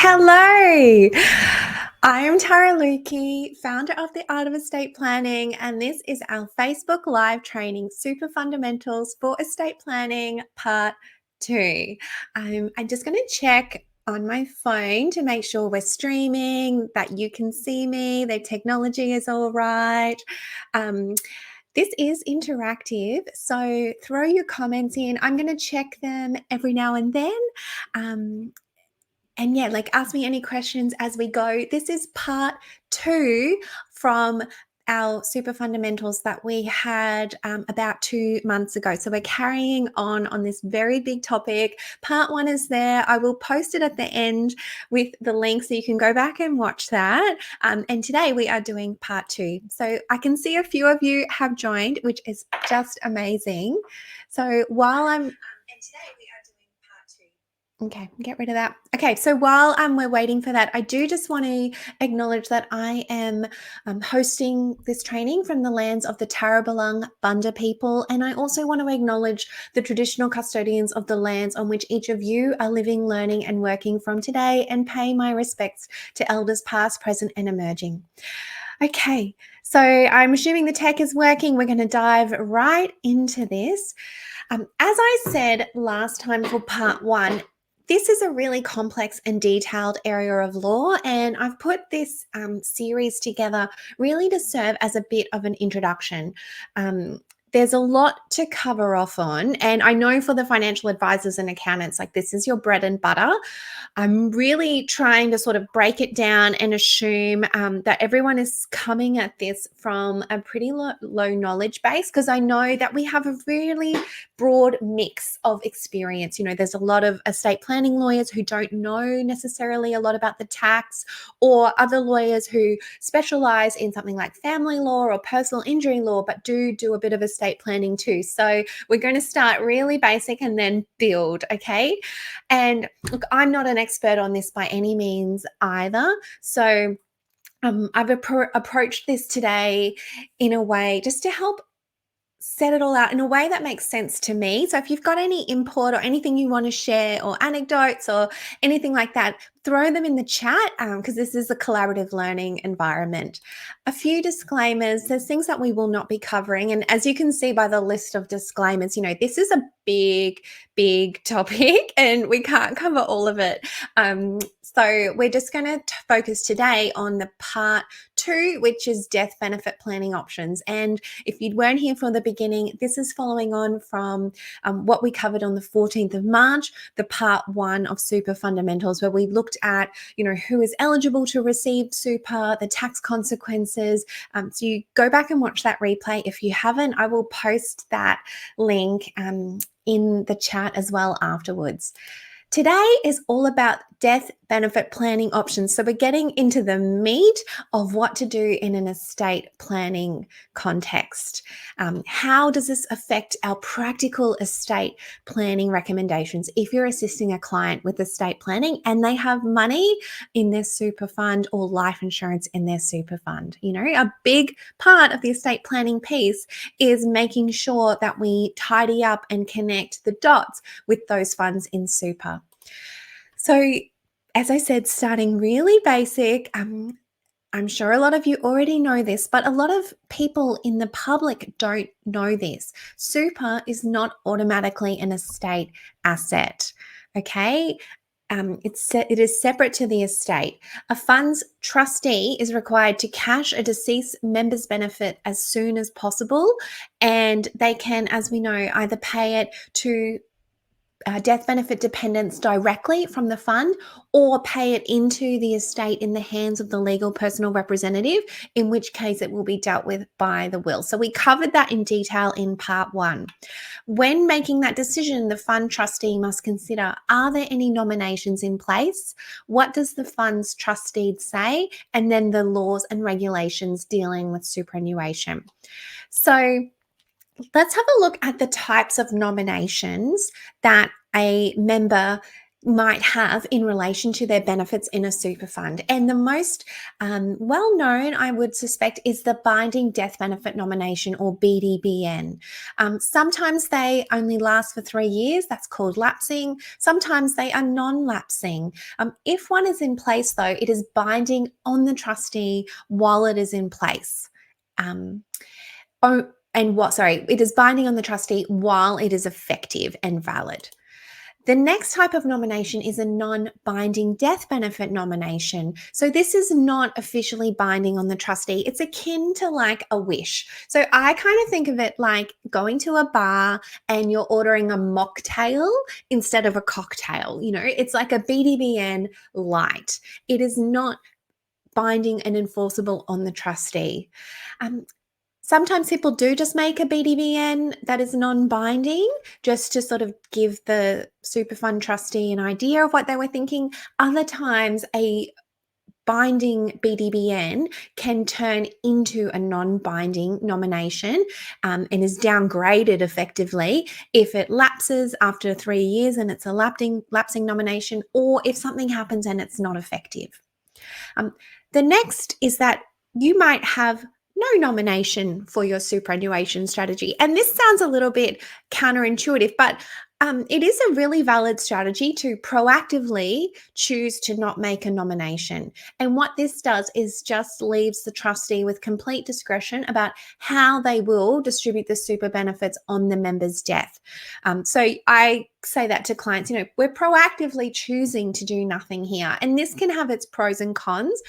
Hello, I'm Tara Lucke, founder of The Art of Estate Planning, and this is our Facebook Live training, Super Fundamentals for Estate Planning, Part 2. I'm just going to check on my phone to make sure we're streaming, that you can see me, the technology is all right. This is interactive, so throw your comments in. I'm going to check them every now and then. And yeah, ask me any questions as we go. This is part 2 from our super fundamentals that we had about 2 months ago. So we're carrying on this very big topic. Part 1 is there. I will post it at the end with the link so you can go back and watch that. And today we are doing part 2. So I can see a few of you have joined, which is just amazing. So while I'm... and today we are doing part 2. Okay, get rid of that. Okay, so while we're waiting for that, I do just want to acknowledge that I am hosting this training from the lands of the Tarabulung Bunda people, and I also want to acknowledge the traditional custodians of the lands on which each of you are living, learning, and working from today, and pay my respects to elders past, present, and emerging. Okay, so I'm assuming the tech is working. We're going to dive right into this. As I said last time for part 1, this is a really complex and detailed area of law, and I've put this series together really to serve as a bit of an introduction. There's a lot to cover off on, and I know for the financial advisors and accountants, this is your bread and butter. I'm really trying to sort of break it down and assume that everyone is coming at this from a pretty low knowledge base, because I know that we have a really broad mix of experience. There's a lot of estate planning lawyers who don't know necessarily a lot about the tax, or other lawyers who specialize in something like family law or personal injury law, but do a bit of estate planning too. So we're going to start really basic and then build, okay? And look, I'm not an expert on this by any means either. So I've approached this today in a way just to help set it all out in a way that makes sense to me. So if you've got any input or anything you want to share, or anecdotes or anything like that, throw them in the chat, because this is a collaborative learning environment. A few disclaimers. There's things that we will not be covering. And as you can see by the list of disclaimers, this is a big topic and we can't cover all of it. So we're just going to focus today on the part 2, which is death benefit planning options. And if you weren't here from the beginning, this is following on from what we covered on the 14th of March, the part 1 of Super Fundamentals, where we looked at, who is eligible to receive super, the tax consequences. So you go back and watch that replay. If you haven't, I will post that link in the chat as well afterwards. Today is all about death benefit planning options. So we're getting into the meat of what to do in an estate planning context. How does this affect our practical estate planning recommendations if you're assisting a client with estate planning and they have money in their super fund or life insurance in their super fund? A big part of the estate planning piece is making sure that we tidy up and connect the dots with those funds in super. So, as I said, starting really basic, I'm sure a lot of you already know this, but a lot of people in the public don't know this. Super is not automatically an estate asset, okay? It is separate to the estate. A fund's trustee is required to cash a deceased member's benefit as soon as possible, and they can, as we know, either pay it to death benefit dependents directly from the fund, or pay it into the estate in the hands of the legal personal representative, in which case it will be dealt with by the will. So we covered that in detail in part 1. When making that decision, the fund trustee must consider, are there any nominations in place? What does the fund's trustee say? And then the laws and regulations dealing with superannuation. So let's have a look at the types of nominations that a member might have in relation to their benefits in a super fund. And the most well known, I would suspect, is the binding death benefit nomination, or BDBN. Sometimes they only last for 3 years. That's called lapsing. Sometimes they are non-lapsing. If one is in place, though, it is binding on the trustee while it is in place. It is binding on the trustee while it is effective and valid. The next type of nomination is a non-binding death benefit nomination. So this is not officially binding on the trustee. It's akin to like a wish. So I kind of think of it like going to a bar and you're ordering a mocktail instead of a cocktail. You know, it's like a BDBN light. It is not binding and enforceable on the trustee. Sometimes people do just make a BDBN that is non-binding, just to sort of give the super fund trustee an idea of what they were thinking. Other times, a binding BDBN can turn into a non-binding nomination and is downgraded effectively if it lapses after 3 years and it's a lapsing nomination, or if something happens and it's not effective. The next is that you might have no nomination for your superannuation strategy. And this sounds a little bit counterintuitive, but it is a really valid strategy to proactively choose to not make a nomination. And what this does is just leaves the trustee with complete discretion about how they will distribute the super benefits on the member's death. So I say that to clients, we're proactively choosing to do nothing here. And this can have its pros and cons.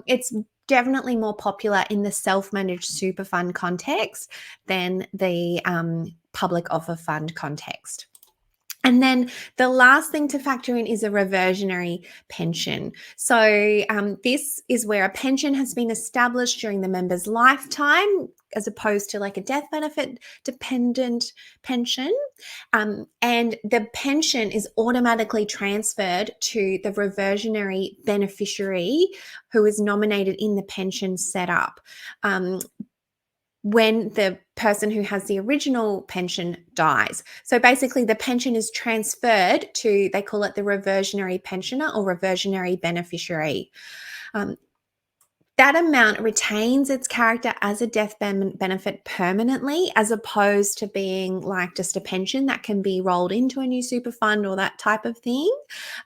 It's definitely more popular in the self-managed super fund context than the public offer fund context. And then the last thing to factor in is a reversionary pension. So this is where a pension has been established during the member's lifetime, as opposed to like a death benefit dependent pension. And the pension is automatically transferred to the reversionary beneficiary who is nominated in the pension setup. When the person who has the original pension dies. So basically the pension is transferred to, they call it the reversionary pensioner or reversionary beneficiary. That amount retains its character as a death benefit permanently, as opposed to being like just a pension that can be rolled into a new super fund or that type of thing.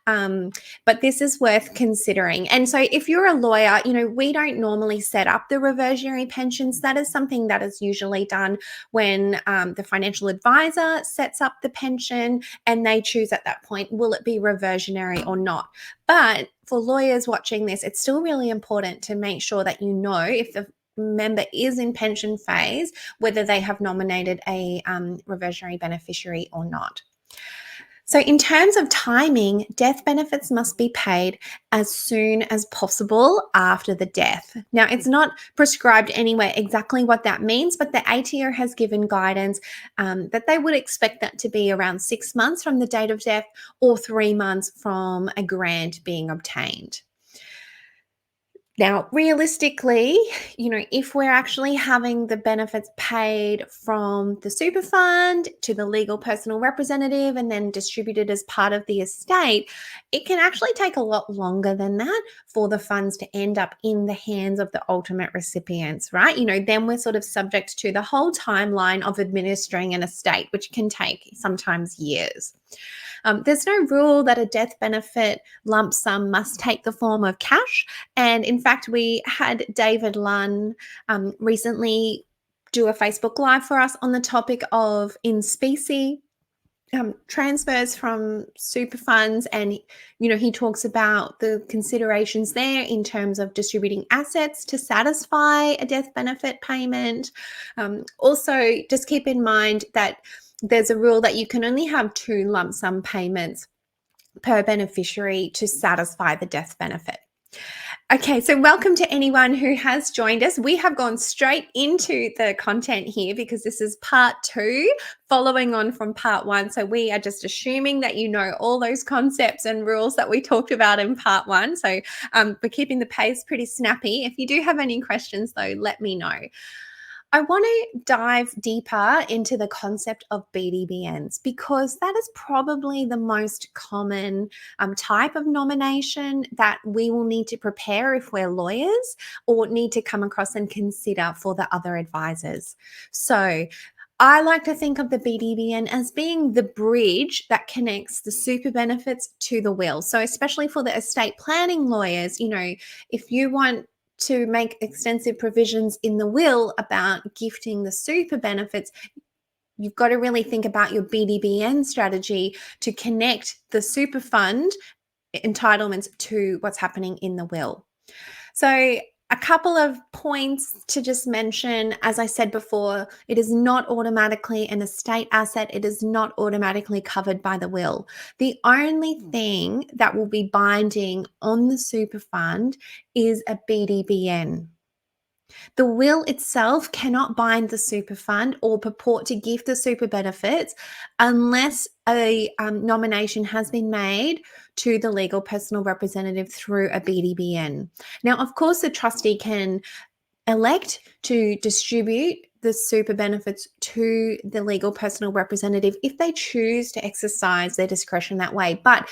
But this is worth considering. And so if you're a lawyer, we don't normally set up the reversionary pensions. That is something that is usually done when the financial advisor sets up the pension and they choose at that point, will it be reversionary or not? But for lawyers watching this, it's still really important to make sure that you know if the member is in pension phase, whether they have nominated a reversionary beneficiary or not. So in terms of timing, death benefits must be paid as soon as possible after the death. Now, it's not prescribed anywhere exactly what that means, but the ATO has given guidance that they would expect that to be around 6 months from the date of death or 3 months from a grant being obtained. Now, realistically, if we're actually having the benefits paid from the super fund to the legal personal representative and then distributed as part of the estate, it can actually take a lot longer than that for the funds to end up in the hands of the ultimate recipients, right? Then we're sort of subject to the whole timeline of administering an estate, which can take sometimes years. There's no rule that a death benefit lump sum must take the form of cash. And in fact, we had David Lunn recently do a Facebook Live for us on the topic of in specie transfers from super funds. And, he talks about the considerations there in terms of distributing assets to satisfy a death benefit payment. Also, just keep in mind that there's a rule that you can only have 2 lump sum payments per beneficiary to satisfy the death benefit. Okay, so welcome to anyone who has joined us. We have gone straight into the content here because this is part 2, following on from part 1. So we are just assuming that you know all those concepts and rules that we talked about in part 1. So we're keeping the pace pretty snappy. If you do have any questions, though, let me know. I want to dive deeper into the concept of BDBNs because that is probably the most common type of nomination that we will need to prepare if we're lawyers or need to come across and consider for the other advisors. So, I like to think of the BDBN as being the bridge that connects the super benefits to the will. So, especially for the estate planning lawyers, if you want to make extensive provisions in the will about gifting the super benefits, you've got to really think about your BDBN strategy to connect the super fund entitlements to what's happening in the will. So, a couple of points to just mention. As I said before, it is not automatically an estate asset. It is not automatically covered by the will. The only thing that will be binding on the super fund is a BDBN. The will itself cannot bind the super fund or purport to gift the super benefits unless a nomination has been made to the legal personal representative through a BDBN. Now, of course, the trustee can elect to distribute the super benefits to the legal personal representative if they choose to exercise their discretion that way. But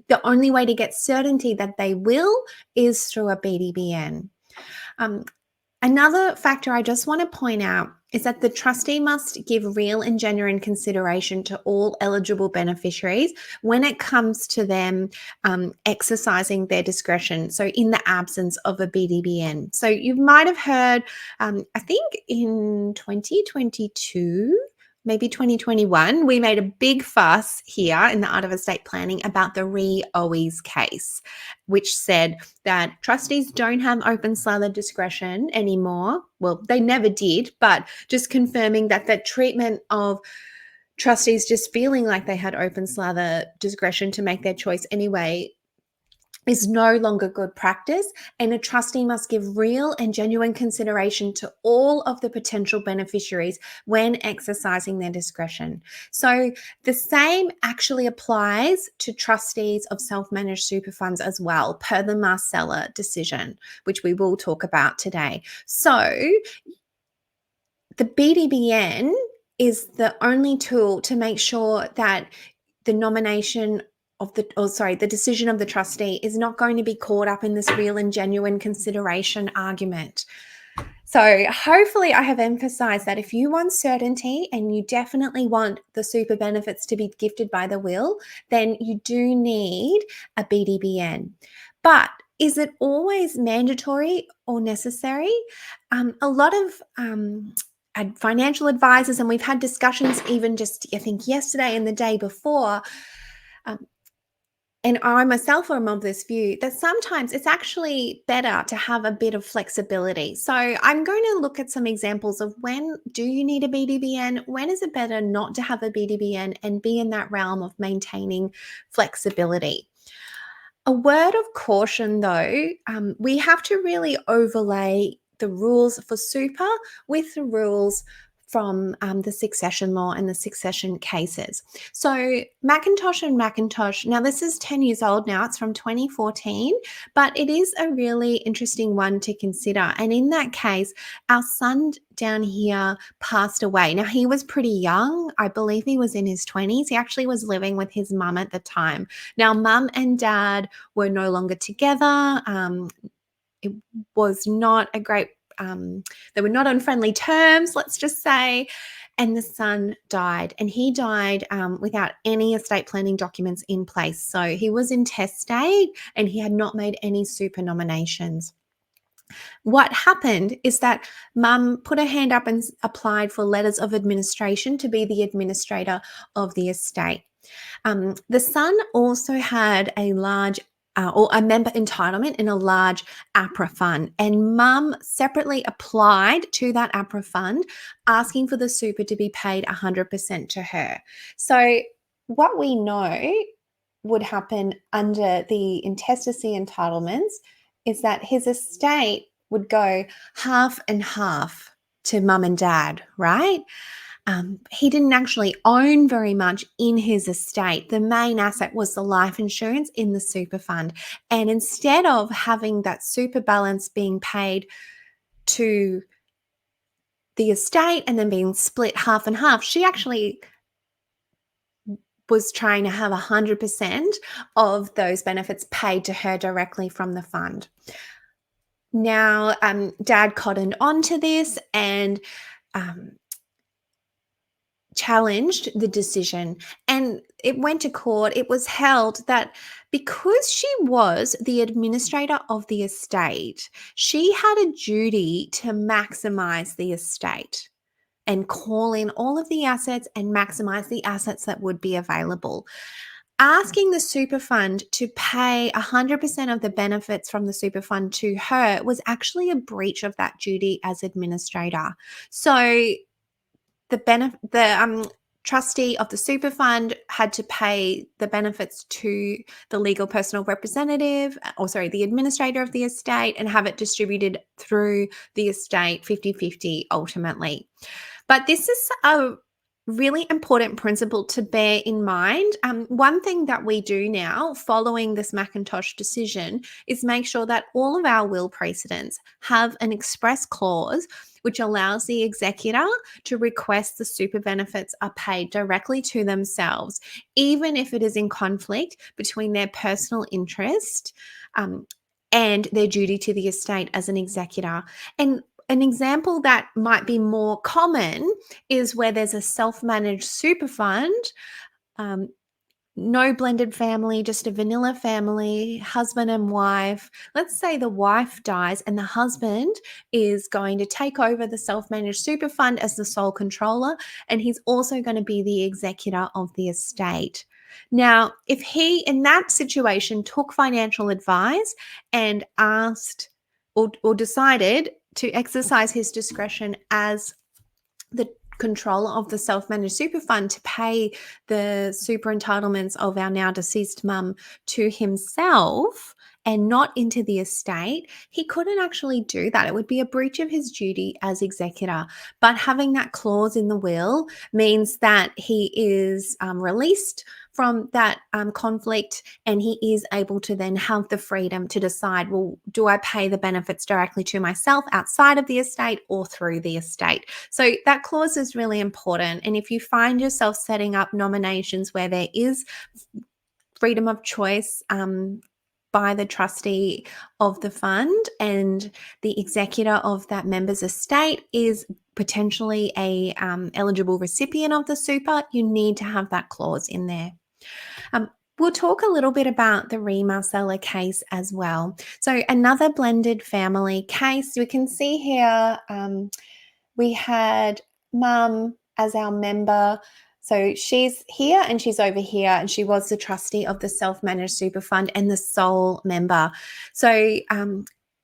the only way to get certainty that they will is through a BDBN. Another factor I just want to point out is that the trustee must give real and genuine consideration to all eligible beneficiaries when it comes to them exercising their discretion. So, in the absence of a BDBN. So, you might have heard, I think in 2022, maybe 2021, we made a big fuss here in the Art of Estate Planning about the re Owies case, which said that trustees don't have open slather discretion anymore. Well, they never did, but just confirming that the treatment of trustees just feeling like they had open slather discretion to make their choice anyway is no longer good practice, and a trustee must give real and genuine consideration to all of the potential beneficiaries when exercising their discretion. So the same actually applies to trustees of self-managed super funds as well, per the Marcella decision, which we will talk about today. So the BDBN is the only tool to make sure that the nomination of the decision of the trustee is not going to be caught up in this real and genuine consideration argument. So hopefully I have emphasized that if you want certainty and you definitely want the super benefits to be gifted by the will, then you do need a BDBN. But is it always mandatory or necessary? A lot of financial advisors, and we've had discussions even just, I think, yesterday and the day before, and I myself am of this view that sometimes it's actually better to have a bit of flexibility. So I'm going to look at some examples of when do you need a BDBN, when is it better not to have a BDBN and be in that realm of maintaining flexibility. A word of caution though, we have to really overlay the rules for super with the rules from the succession law and the succession cases. So Mackintosh, now this is 10 years old now, it's from 2014, but it is a really interesting one to consider. And in that case, our son down here passed away. Now he was pretty young, I believe he was in his 20s. He actually was living with his mum at the time. Now mum and dad were no longer together. It was not a great they were not on friendly terms, let's just say, and the son died, and he died without any estate planning documents in place. So he was intestate and he had not made any super nominations. What happened is that mum put her hand up and applied for letters of administration to be the administrator of the estate. The son also had a large or a member entitlement in a large APRA fund, and mum separately applied to that APRA fund asking for the super to be paid 100% to her. So what we know would happen under the intestacy entitlements is that his estate would go half and half to mum and dad, right? He didn't actually own very much in his estate. The main asset was the life insurance in the super fund. And instead of having that super balance being paid to the estate and then being split half and half. She actually was trying to have 100% of those benefits paid to her directly from the fund. Now, Dad cottoned onto this and challenged the decision, and it went to court. It was held that because she was the administrator of the estate, she had a duty to maximize the estate and call in all of the assets and maximize the assets that would be available. Asking the super fund to pay 100% of the benefits from the super fund to her was actually a breach of that duty as administrator. So the trustee of the super fund had to pay the benefits to the legal personal representative, or sorry, the administrator of the estate, and have it distributed through the estate 50-50 ultimately. But this is a really important principle to bear in mind. One thing that we do now following this McIntosh decision is make sure that all of our will precedents have an express clause which allows the executor to request the super benefits are paid directly to themselves, even if it is in conflict between their personal interest and their duty to the estate as an executor. And an example that might be more common is where there's a self-managed super fund, no blended family, just a vanilla family, husband and wife. Let's say the wife dies and the husband is going to take over the self-managed super fund as the sole controller, and he's also going to be the executor of the estate. Now, if he, in that situation, took financial advice and asked or decided to exercise his discretion as the controller of the self-managed super fund to pay the super entitlements of our now deceased mum to himself and not into the estate, he couldn't actually do that. It would be a breach of his duty as executor. But having that clause in the will means that he is released from that conflict, and he is able to then have the freedom to decide, well, do I pay the benefits directly to myself outside of the estate or through the estate? So that clause is really important. And if you find yourself setting up nominations where there is freedom of choice by the trustee of the fund and the executor of that member's estate is potentially a eligible recipient of the super, you need to have that clause in there. We'll talk a little bit about the Re-Marcella case as well. So another blended family case, we can see here we had mum as our member. So she's here and she's over here, and she was the trustee of the self-managed super fund and the sole member. So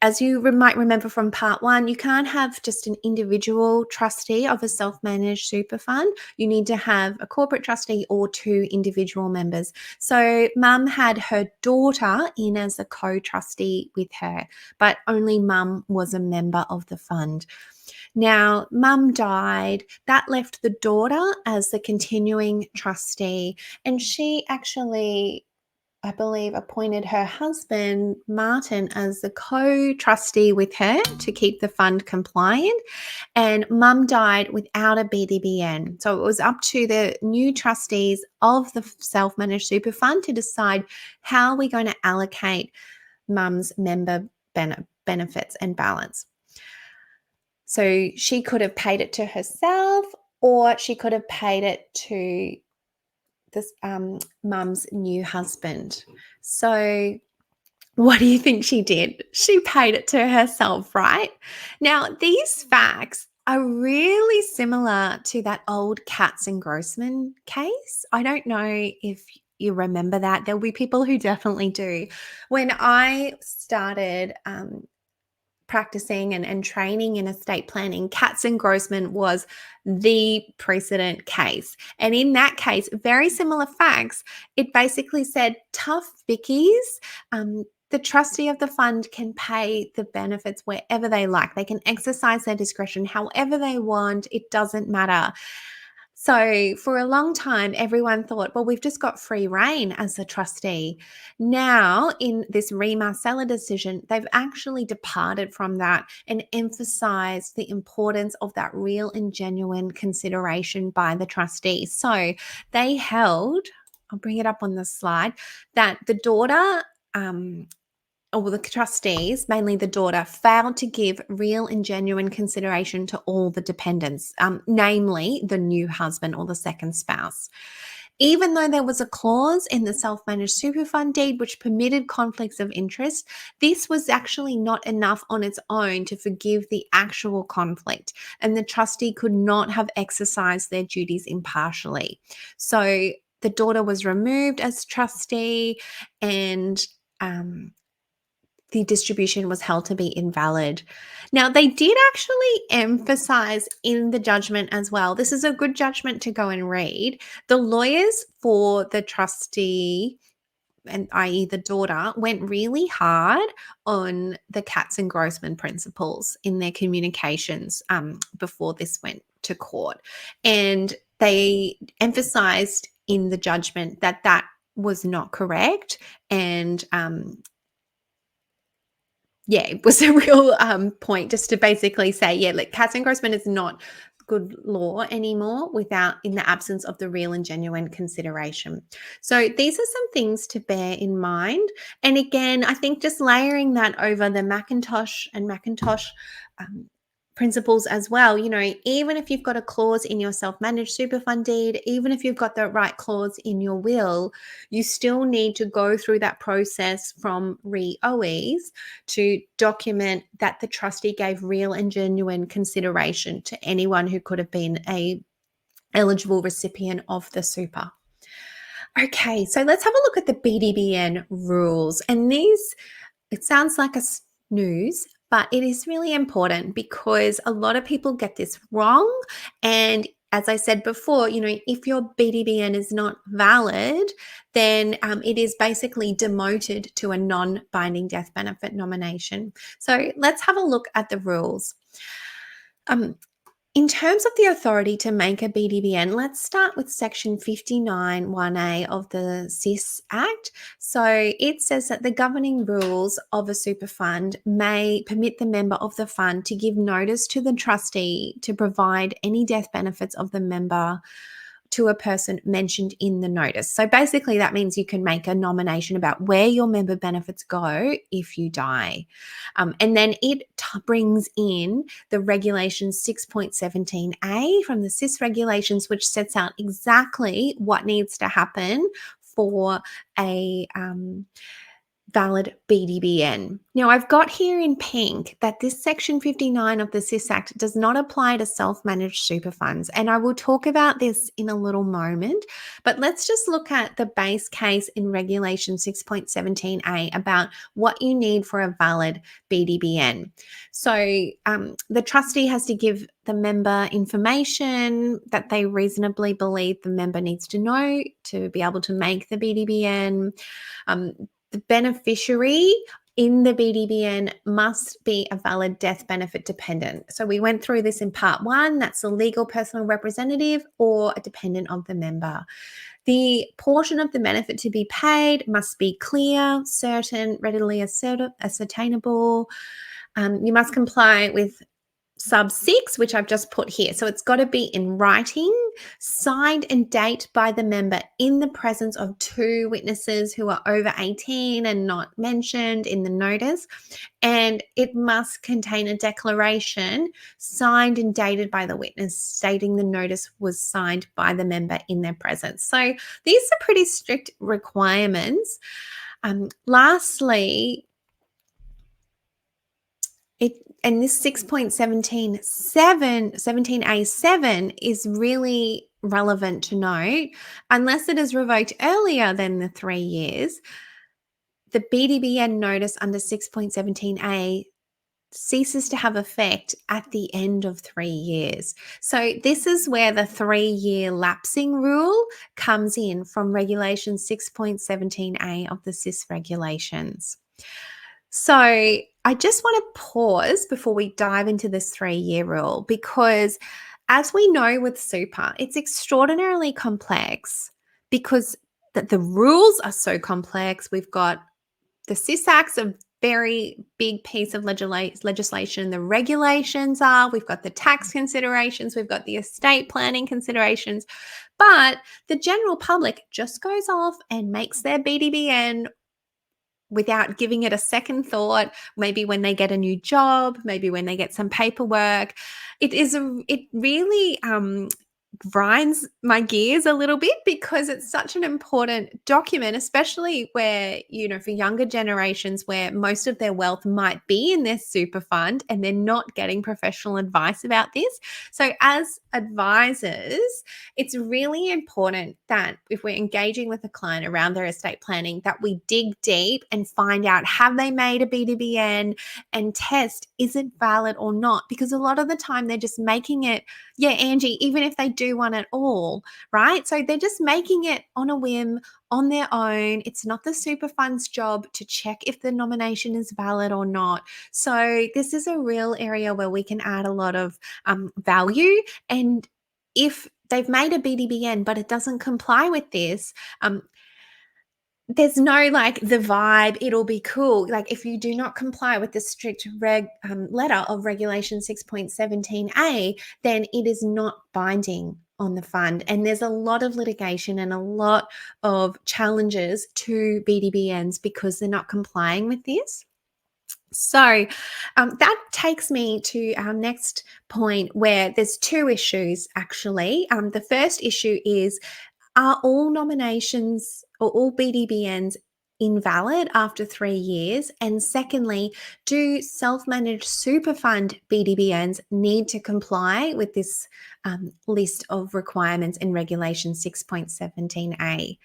as you might remember from part one, you can't have just an individual trustee of a self-managed super fund. You need to have a corporate trustee or two individual members. So mum had her daughter in as a co-trustee with her, but only mum was a member of the fund. Now, mum died. That left the daughter as the continuing trustee, and she actually, I believe, appointed her husband, Martin, as the co-trustee with her to keep the fund compliant. And mum died without a BDBN. So it was up to the new trustees of the self-managed super fund to decide how we're going to allocate mum's member benefits and balance. So she could have paid it to herself, or she could have paid it to this mum's new husband. So what do you think she did? She paid it to herself, right? Now, these facts are really similar to that old Katz and Grossman case. I don't know if you remember that. There'll be people who definitely do. When I started practicing and training in estate planning, Katz and Grossman was the precedent case. And in that case, very similar facts. It basically said, tough Vickies, the trustee of the fund can pay the benefits wherever they like. They can exercise their discretion however they want. It doesn't matter. So for a long time, everyone thought, well, we've just got free reign as a trustee. Now, in this re Marcella decision, they've actually departed from that and emphasized the importance of that real and genuine consideration by the trustee. So they held, I'll bring it up on the slide, that the daughter, or the trustees, mainly the daughter, failed to give real and genuine consideration to all the dependents, namely the new husband or the second spouse. Even though there was a clause in the self managed super fund deed which permitted conflicts of interest, this was actually not enough on its own to forgive the actual conflict, and the trustee could not have exercised their duties impartially. So the daughter was removed as trustee, and the distribution was held to be invalid. Now, they did actually emphasize in the judgment as well. This is a good judgment to go and read. The lawyers for the trustee, and i.e. the daughter, went really hard on the Katz and Grossman principles in their communications before this went to court. And they emphasized in the judgment that that was not correct, and it was a real point just to basically say, like Katz and Grossman is not good law anymore in the absence of the real and genuine consideration. So these are some things to bear in mind. And again, I think just layering that over the Macintosh principles as well. Even if you've got a clause in your self-managed super fund deed, even if you've got the right clause in your will, you still need to go through that process from re-OEs to document that the trustee gave real and genuine consideration to anyone who could have been a eligible recipient of the super. Okay, so let's have a look at the BDBN rules. And these, it sounds like a snooze, but it is really important because a lot of people get this wrong. And as I said before, if your BDBN is not valid, then it is basically demoted to a non-binding death benefit nomination. So let's have a look at the rules. In terms of the authority to make a BDBN, let's start with Section 59 1A of the SIS Act. So it says that the governing rules of a super fund may permit the member of the fund to give notice to the trustee to provide any death benefits of the member to a person mentioned in the notice. So basically that means you can make a nomination about where your member benefits go if you die. And then it brings in the regulation 6.17a from the SIS regulations, which sets out exactly what needs to happen for a valid BDBN. Now, I've got here in pink that this Section 59 of the SIS Act does not apply to self-managed super funds, and I will talk about this in a little moment, but let's just look at the base case in Regulation 6.17a about what you need for a valid BDBN. So the trustee has to give the member information that they reasonably believe the member needs to know to be able to make the BDBN. The beneficiary in the BDBN must be a valid death benefit dependent. So we went through this in part 1. That's a legal personal representative or a dependent of the member. The portion of the benefit to be paid must be clear, certain, readily ascertainable. You must comply with sub 6, which I've just put here. So it's got to be in writing, signed and dated by the member in the presence of 2 witnesses who are over 18 and not mentioned in the notice. And it must contain a declaration signed and dated by the witness stating the notice was signed by the member in their presence. So these are pretty strict requirements. Lastly, and this 6.17a7 is really relevant to note. Unless it is revoked earlier than the 3 years, the BDBN notice under 6.17a ceases to have effect at the end of 3 years. So this is where the 3-year lapsing rule comes in from Regulation 6.17a of the SIS regulations. So I just want to pause before we dive into this 3-year rule, because as we know with super, it's extraordinarily complex because the rules are so complex. We've got the CIS Act's a very big piece of legislation. The regulations are, we've got the tax considerations, we've got the estate planning considerations, but the general public just goes off and makes their BDBN without giving it a second thought, maybe when they get a new job, maybe when they get some paperwork. It really grinds my gears a little bit because it's such an important document, especially where, for younger generations where most of their wealth might be in their super fund and they're not getting professional advice about this. So as advisors, it's really important that if we're engaging with a client around their estate planning, that we dig deep and find out, have they made a BDBN, and test, is it valid or not? Because a lot of the time they're just making it, yeah, Angie, even if they do one at all, right? So they're just making it on a whim, on their own. It's not the super fund's job to check if the nomination is valid or not. So this is a real area where we can add a lot of value. And if they've made a BDBN, but it doesn't comply with this, there's no like the vibe, it'll be cool. Like if you do not comply with the strict letter of Regulation 6.17a, then it is not binding on the fund. And there's a lot of litigation and a lot of challenges to BDBNs because they're not complying with this. So that takes me to our next point where there's two issues actually. The first issue is, are all nominations or all BDBNs invalid after 3 years? And secondly, do self-managed super fund BDBNs need to comply with this list of requirements in Regulation 6.17a?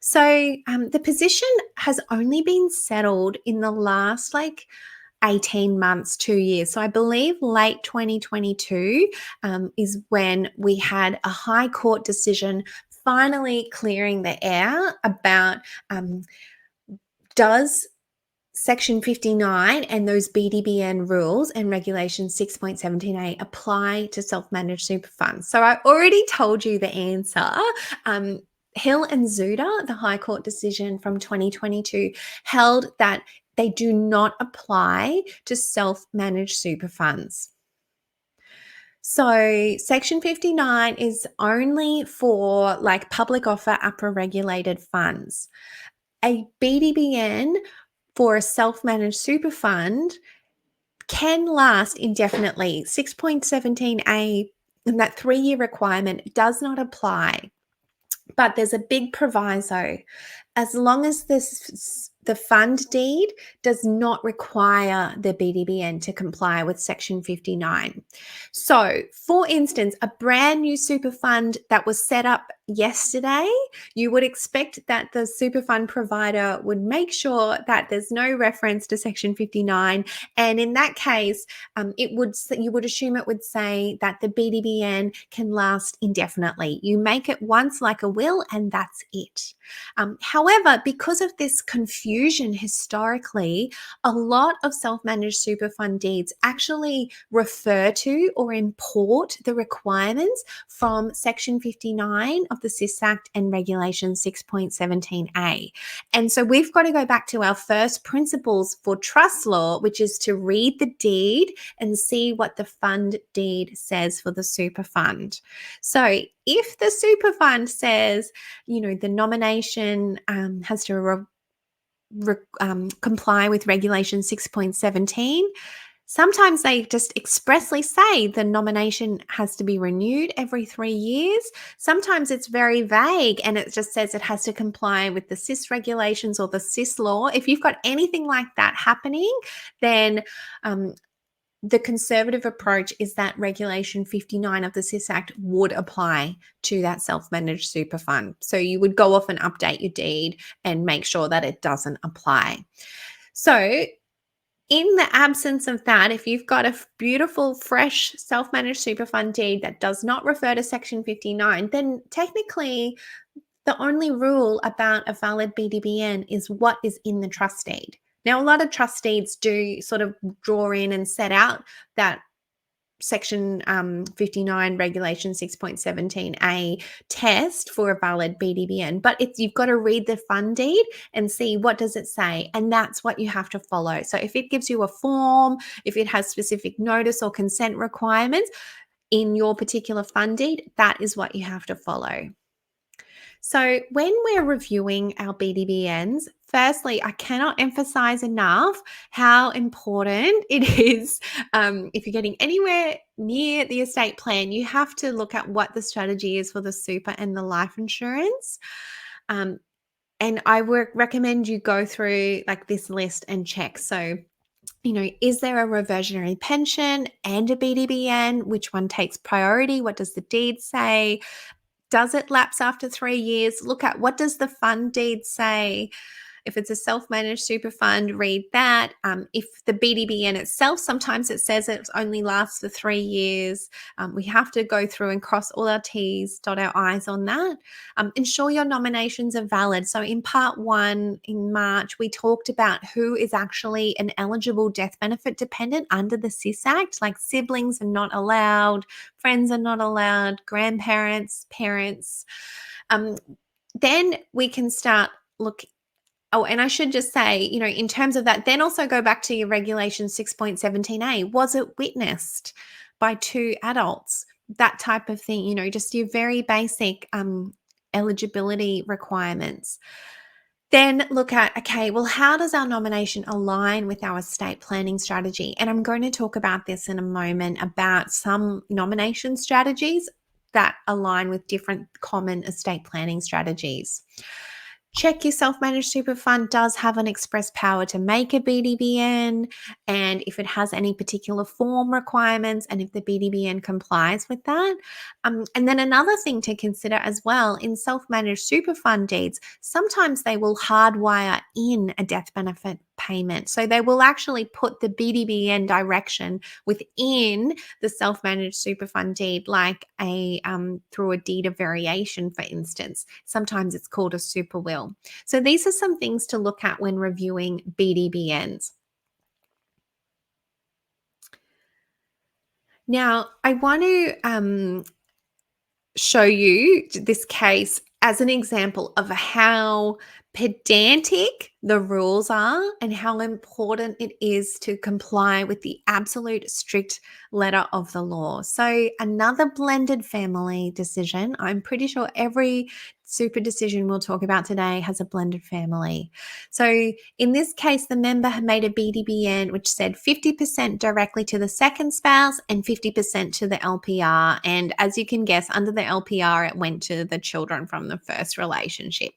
So the position has only been settled in the last 18 months, 2 years. So I believe late 2022 is when we had a high court decision finally clearing the air about does Section 59 and those BDBN rules and Regulation 6.17a apply to self-managed super funds. So I already told you the answer. Hill and Zuda, the High Court decision from 2022, held that they do not apply to self-managed super funds. So Section 59 is only for public offer APRA regulated funds. A BDBN for a self-managed super fund can last indefinitely. 6.17a, and that 3-year requirement does not apply. But there's a big proviso. As long as the fund deed does not require the BDBN to comply with Section 59. So, for instance, a brand new super fund that was set up yesterday, you would expect that the super fund provider would make sure that there's no reference to Section 59, and in that case, you would assume it would say that the BDBN can last indefinitely. You make it once like a will, and that's it. However, because of this confusion historically, a lot of self-managed super fund deeds actually refer to or import the requirements from Section 59 of the CIS Act and Regulation 6.17a. And so we've got to go back to our first principles for trust law, which is to read the deed and see what the fund deed says for the super fund. So if the super fund says, the nomination has to comply with Regulation 6.17, sometimes they just expressly say the nomination has to be renewed every 3 years. Sometimes it's very vague and it just says it has to comply with the CIS regulations or the CIS law. If you've got anything like that happening, then the conservative approach is that Regulation 59 of the CIS Act would apply to that self-managed super fund. So you would go off and update your deed and make sure that it doesn't apply. So in the absence of that, if you've got a beautiful, fresh self-managed super fund deed that does not refer to Section 59, then technically the only rule about a valid BDBN is what is in the trust deed. Now, a lot of trust deeds do sort of draw in and set out that Section 59 Regulation 6.17a test for a valid BDBN, but you've got to read the fund deed and see what does it say, and that's what you have to follow. So if it gives you a form, if it has specific notice or consent requirements in your particular fund deed, that is what you have to follow. So, when we're reviewing our BDBNs, firstly, I cannot emphasize enough how important it is. If you're getting anywhere near the estate plan, you have to look at what the strategy is for the super and the life insurance. And I would recommend you go through like this list and check. So, is there a reversionary pension and a BDBN? Which one takes priority? What does the deed say? Does it lapse after 3 years? Look at what does the fund deed say? If it's a self-managed super fund, read that. If the BDBN itself, sometimes it says it only lasts for 3 years. We have to go through and cross all our T's, dot our I's on that. Ensure your nominations are valid. So in part 1 in March, we talked about who is actually an eligible death benefit dependent under the SIS Act, like siblings are not allowed, friends are not allowed, grandparents, parents. Then we can start looking. Oh, and I should just say, in terms of that, then also go back to your regulation 6.17a. Was it witnessed by 2 adults? That type of thing, just your very basic eligibility requirements. Then look at, okay, well, how does our nomination align with our estate planning strategy? And I'm going to talk about this in a moment about some nomination strategies that align with different common estate planning strategies. Check your self-managed super fund does have an express power to make a BDBN, and if it has any particular form requirements and if the BDBN complies with that. And then another thing to consider as well, in self-managed super fund deeds, sometimes they will hardwire in a death benefit payment. So they will actually put the BDBN direction within the self-managed super fund deed, like through a deed of variation, for instance. Sometimes it's called a super will. So these are some things to look at when reviewing BDBNs. Now, I want to show you this case as an example of how pedantic the rules are and how important it is to comply with the absolute strict letter of the law. So, another blended family decision. I'm pretty sure every super decision we'll talk about today has a blended family. So, in this case, the member had made a BDBN which said 50% directly to the second spouse and 50% to the LPR. And as you can guess, under the LPR, it went to the children from the first relationship.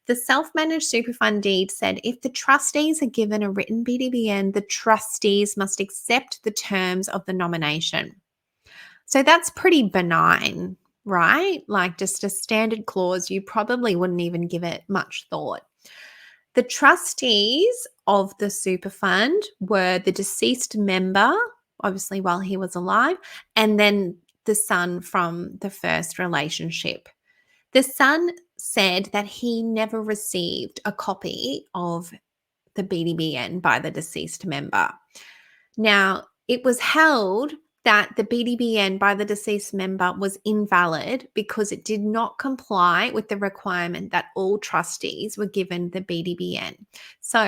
The self-managed super fund deed said if the trustees are given a written BDBN, the trustees must accept the terms of the nomination. So that's pretty benign, right? Like just a standard clause, you probably wouldn't even give it much thought. The trustees of the super fund were the deceased member, obviously while he was alive, and then the son from the first relationship. The son said that he never received a copy of the BDBN by the deceased member. Now, it was held that the BDBN by the deceased member was invalid because it did not comply with the requirement that all trustees were given the BDBN. So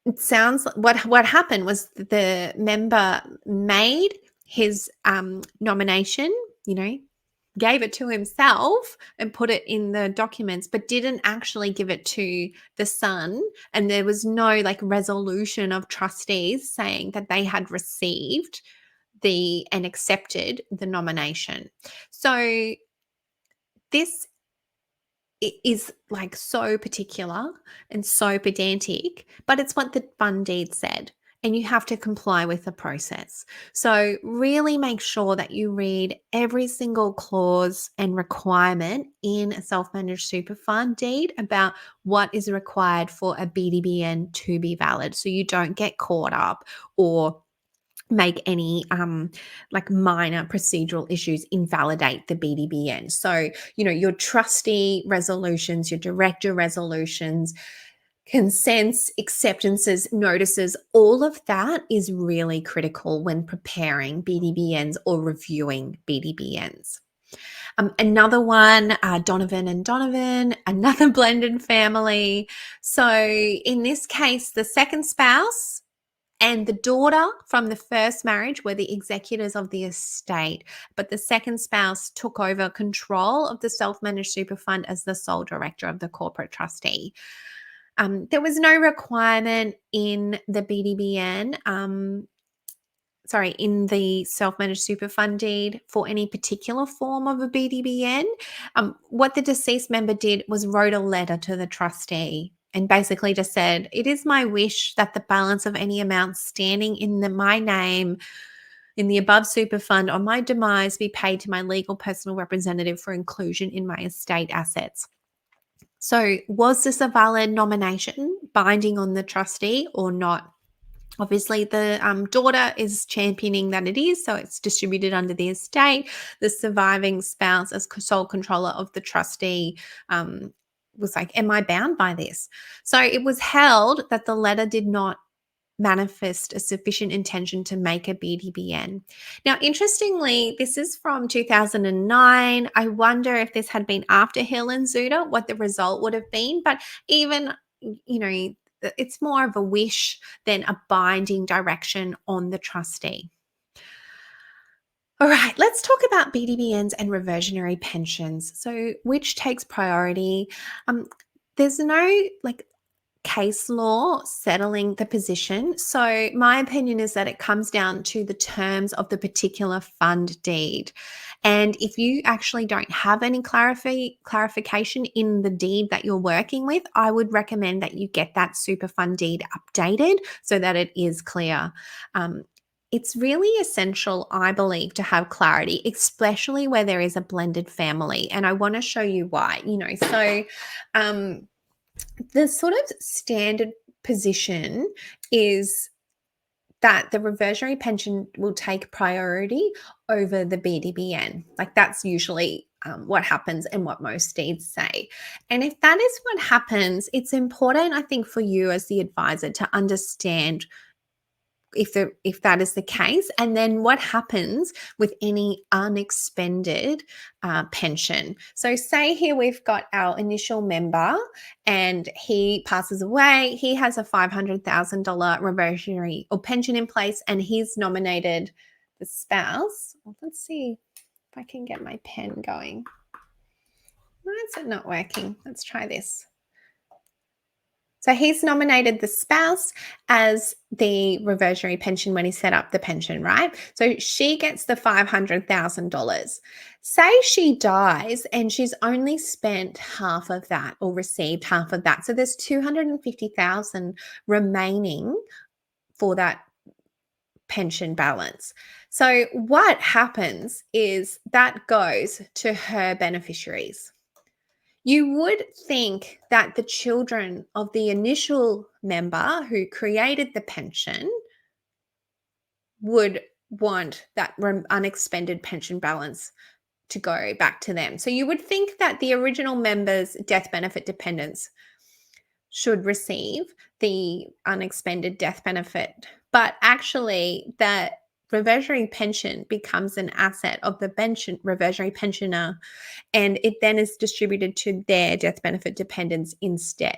it sounds what happened was the member made his nomination, gave it to himself and put it in the documents, but didn't actually give it to the son. And there was no resolution of trustees saying that they had received and accepted the nomination. So this is so particular and so pedantic, but it's what the fund deed said. And you have to comply with the process. So really make sure that you read every single clause and requirement in a self-managed super fund deed about what is required for a BDBN to be valid, so you don't get caught up or make any minor procedural issues invalidate the BDBN. So, your trustee resolutions, your director resolutions, consents, acceptances, notices, all of that is really critical when preparing BDBNs or reviewing BDBNs. Another one, Donovan and Donovan, another blended family. So in this case, the second spouse and the daughter from the first marriage were the executors of the estate, but the second spouse took over control of the self-managed super fund as the sole director of the corporate trustee. There was no requirement in the BDBN, in the self-managed super fund deed for any particular form of a BDBN. What the deceased member did was wrote a letter to the trustee and basically just said, it is my wish that the balance of any amount standing in my name in the above super fund on my demise be paid to my legal personal representative for inclusion in my estate assets. So was this a valid nomination binding on the trustee or not? Obviously, the daughter is championing that it is, so it's distributed under the estate. The surviving spouse, as sole controller of the trustee, was like, am I bound by this? So it was held that the letter did not manifest a sufficient intention to make a BDBN. Now, interestingly, this is from 2009. I wonder if this had been after Hill and Zuter, what the result would have been. But even, it's more of a wish than a binding direction on the trustee. All right, let's talk about BDBNs and reversionary pensions. So, which takes priority? There's no case law settling the position. So my opinion is that it comes down to the terms of the particular fund deed. And if you actually don't have any clarification in the deed that you're working with, I would recommend that you get that super fund deed updated so that it is clear. It's really essential, I believe, to have clarity, especially where there is a blended family. And I want to show you why. The sort of standard position is that the reversionary pension will take priority over the BDBN. That's usually what happens and what most deeds say. And if that is what happens, it's important, I think, for you as the advisor to understand if that is the case, and then what happens with any unexpended pension. So say here we've got our initial member and he passes away. He has a $500,000 reversionary or pension in place, and he's nominated the spouse. Well, let's see if I can get my pen going. Why is it not working? Let's try this. So he's nominated the spouse as the reversionary pension when he set up the pension, right? So she gets the $500,000. Say she dies and she's only spent half of that or received half of that. So there's $250,000 remaining for that pension balance. So what happens is that goes to her beneficiaries. You would think that the children of the initial member who created the pension would want that unexpended pension balance to go back to them. So you would think that the original member's death benefit dependents should receive the unexpended death benefit, but actually that reversionary pension becomes an asset of the reversionary pensioner, and it then is distributed to their death benefit dependents instead.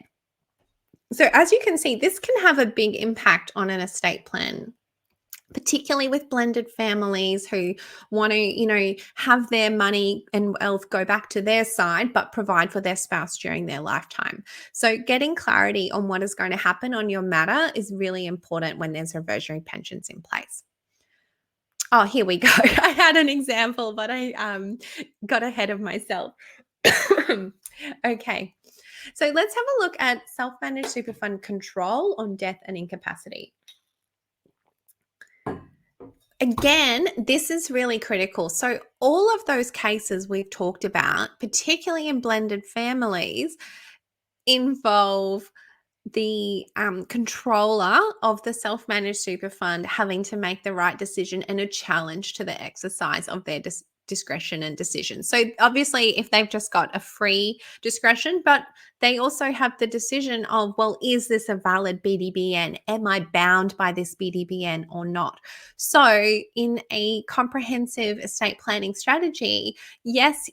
So as you can see, this can have a big impact on an estate plan, particularly with blended families who want to, have their money and wealth go back to their side, but provide for their spouse during their lifetime. So getting clarity on what is going to happen on your matter is really important when there's reversionary pensions in place. Oh, here we go. I had an example, but I got ahead of myself. Okay. So let's have a look at self-managed super fund control on death and incapacity. Again, this is really critical. So all of those cases we've talked about, particularly in blended families, involve the controller of the self-managed super fund having to make the right decision and a challenge to the exercise of their discretion and decision. So obviously, if they've just got a free discretion, but they also have the decision of, well, is this a valid BDBN? Am I bound by this BDBN or not? So in a comprehensive estate planning strategy, yes,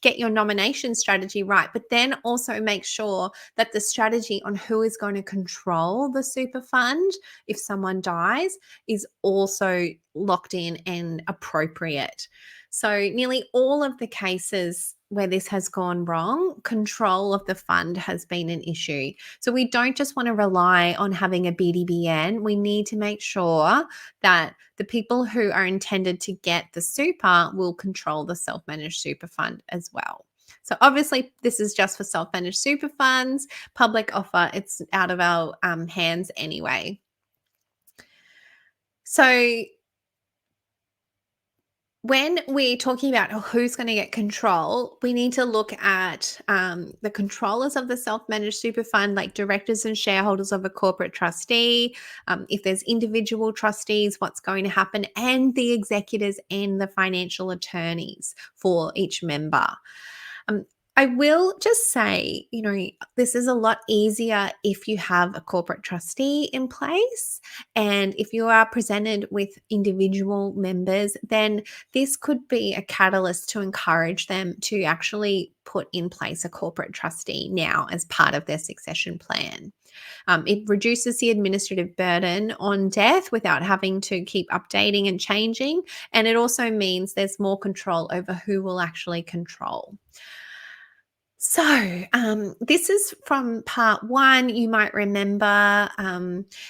get your nomination strategy right, but then also make sure that the strategy on who is going to control the super fund if someone dies is also locked in and appropriate. So nearly all of the cases where this has gone wrong, control of the fund has been an issue. So we don't just want to rely on having a BDBN. We need to make sure that the people who are intended to get the super will control the self-managed super fund as well. So obviously this is just for self-managed super funds, public offer, it's out of our hands anyway. So when we're talking about who's going to get control, we need to look at the controllers of the self-managed super fund, like directors and shareholders of a corporate trustee. If there's individual trustees, what's going to happen, and the executors and the financial attorneys for each member. I will just say, this is a lot easier if you have a corporate trustee in place. And if you are presented with individual members, then this could be a catalyst to encourage them to actually put in place a corporate trustee now as part of their succession plan. It reduces the administrative burden on death without having to keep updating and changing. And it also means there's more control over who will actually control. So, this is from part 1. You might remember,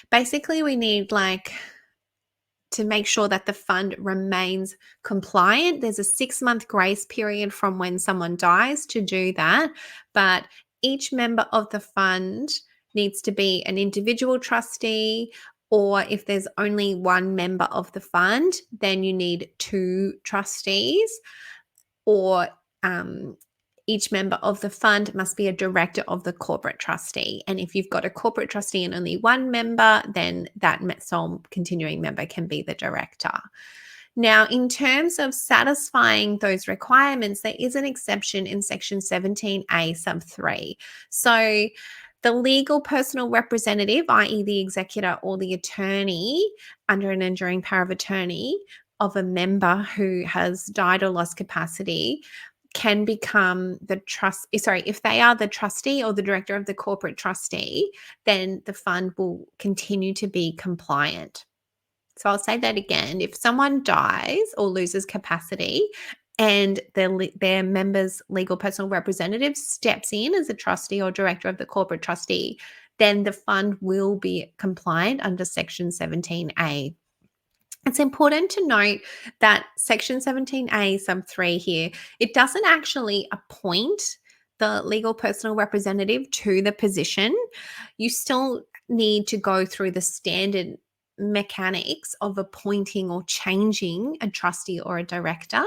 basically we need to make sure that the fund remains compliant. There's a 6-month grace period from when someone dies to do that, but each member of the fund needs to be an individual trustee, or if there's only one member of the fund, then you need 2 trustees, or each member of the fund must be a director of the corporate trustee. And if you've got a corporate trustee and only one member, then that sole continuing member can be the director. Now, in terms of satisfying those requirements, there is an exception in Section 17A sub 3. So the legal personal representative, i.e. the executor or the attorney under an enduring power of attorney of a member who has died or lost capacity, can become if they are the trustee or the director of the corporate trustee, then the fund will continue to be compliant. So I'll say that again. If someone dies or loses capacity and their member's legal personal representative steps in as a trustee or director of the corporate trustee, then the fund will be compliant under Section 17A. It's important to note that Section 17A sub 3 here, it doesn't actually appoint the legal personal representative to the position. You still need to go through the standard mechanics of appointing or changing a trustee or a director.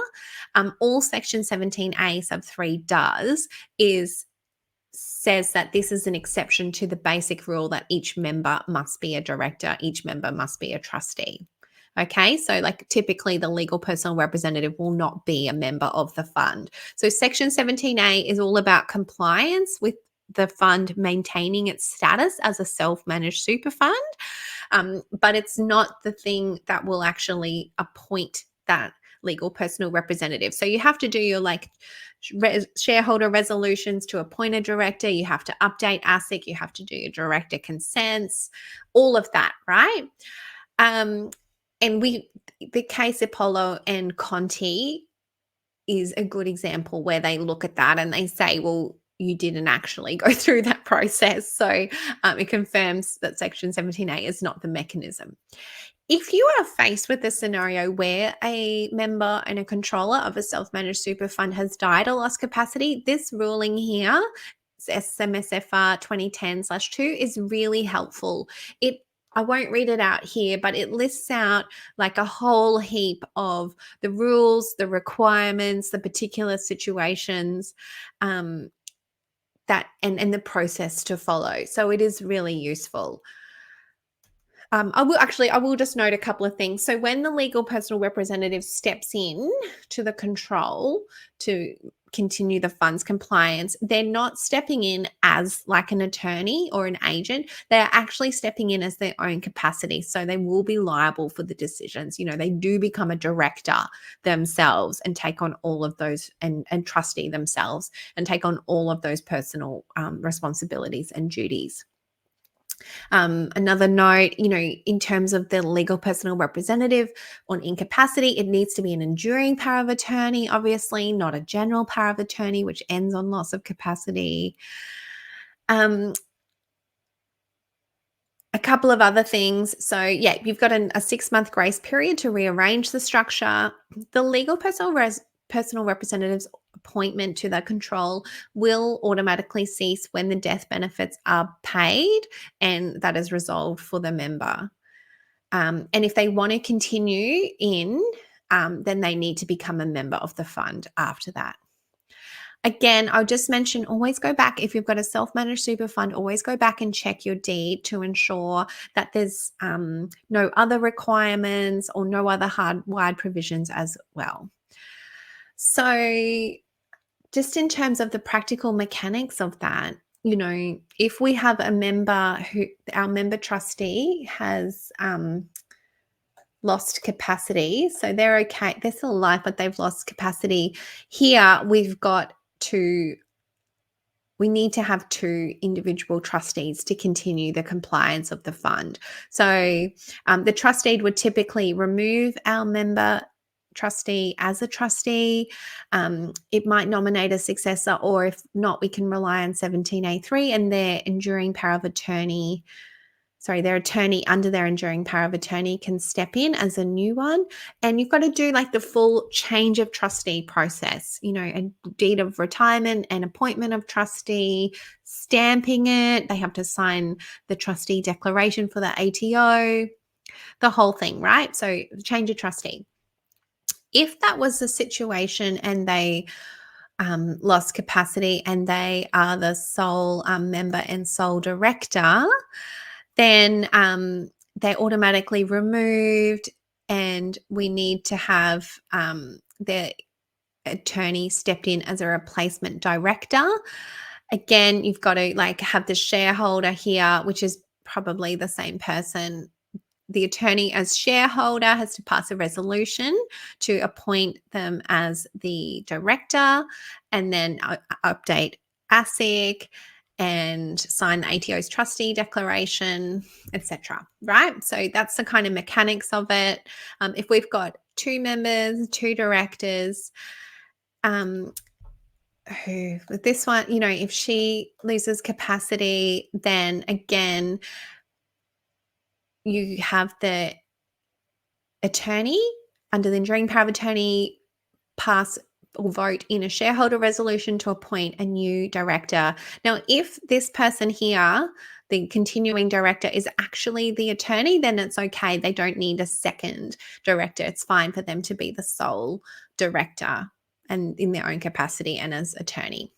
All Section 17A sub 3 does says that this is an exception to the basic rule that each member must be a director, each member must be a trustee. Okay, so typically the legal personal representative will not be a member of the fund. So Section 17A is all about compliance with the fund maintaining its status as a self-managed super fund, but it's not the thing that will actually appoint that legal personal representative. So you have to do your shareholder resolutions to appoint a director. You have to update ASIC. You have to do your director consents, all of that, right? And the case Apollo and Conti is a good example where they look at that and they say, well, you didn't actually go through that process. So it confirms that Section 17A is not the mechanism. If you are faced with a scenario where a member and a controller of a self-managed super fund has died or lost capacity, this ruling here, SMSFR 2010/2, is really helpful. I won't read it out here, but it lists out a whole heap of the rules, the requirements, the particular situations, that and the process to follow. So it is really useful. I will just note a couple of things. So when the legal personal representative steps in to the control to continue the fund's compliance, they're not stepping in as like an attorney or an agent. They're actually stepping in as their own capacity. So they will be liable for the decisions. They do become a director themselves and take on all of those, and trustee themselves and take on all of those personal responsibilities and duties. Another note, in terms of the legal personal representative on incapacity, it needs to be an enduring power of attorney, obviously, not a general power of attorney, which ends on loss of capacity. A couple of other things. So, yeah, you've got a 6-month grace period to rearrange the structure. The legal personal representative's appointment to the control will automatically cease when the death benefits are paid and that is resolved for the member. And if they want to continue in, then they need to become a member of the fund after that. Again, I'll just mention, always go back. If you've got a self-managed super fund, always go back and check your deed to ensure that there's no other requirements or no other hardwired provisions as well. So just in terms of the practical mechanics of that, if we have a member who, our member trustee has lost capacity, so they're okay, they're still alive, but they've lost capacity. Here we need to have 2 individual trustees to continue the compliance of the fund. So the trustee would typically remove our member trustee as a trustee. It might nominate a successor, or if not, we can rely on 17A3 and their enduring power of attorney. Their attorney under their enduring power of attorney can step in as a new one. And you've got to do like the full change of trustee process, a deed of retirement and appointment of trustee, stamping it. They have to sign the trustee declaration for the ATO, the whole thing, right? So change of trustee. If that was the situation and they lost capacity and they are the sole member and sole director, then they're automatically removed, and we need to have their attorney stepped in as a replacement director. Again, you've got to have the shareholder here, which is probably the same person. The attorney as shareholder has to pass a resolution to appoint them as the director, and then update ASIC and sign the ATO's trustee declaration, etc. Right? So that's the kind of mechanics of it. If we've got 2 members, 2 directors, who with this one, if she loses capacity, then again, you have the attorney under the enduring power of attorney pass or vote in a shareholder resolution to appoint a new director. Now, if this person here, the continuing director, is actually the attorney, then it's okay. They don't need a second director. It's fine for them to be the sole director and in their own capacity and as attorney.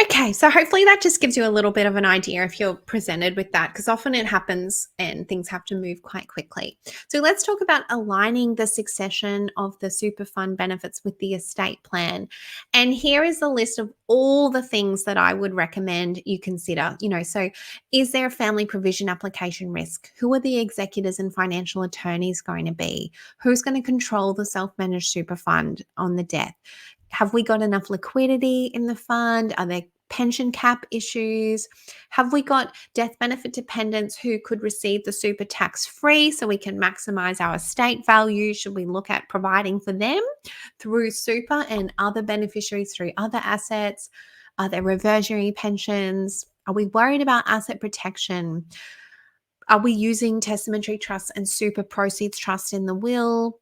Okay, so hopefully that just gives you a little bit of an idea if you're presented with that, because often it happens and things have to move quite quickly. So let's talk about aligning the succession of the super fund benefits with the estate plan. And here is a list of all the things that I would recommend you consider. So is there a family provision application risk? Who are the executors and financial attorneys going to be? Who's going to control the self-managed super fund on the death? Have we got enough liquidity in the fund? Are there pension cap issues? Have we got death benefit dependents who could receive the super tax free so we can maximize our estate value? Should we look at providing for them through super and other beneficiaries through other assets? Are there reversionary pensions? Are we worried about asset protection? Are we using testamentary trusts and super proceeds trust in the will?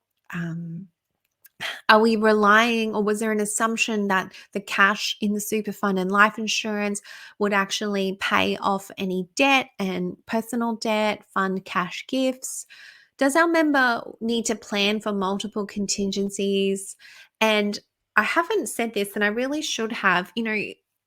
Are we relying, or was there an assumption that the cash in the super fund and life insurance would actually pay off any debt and personal debt, fund cash gifts? Does our member need to plan for multiple contingencies? And I haven't said this, and I really should have,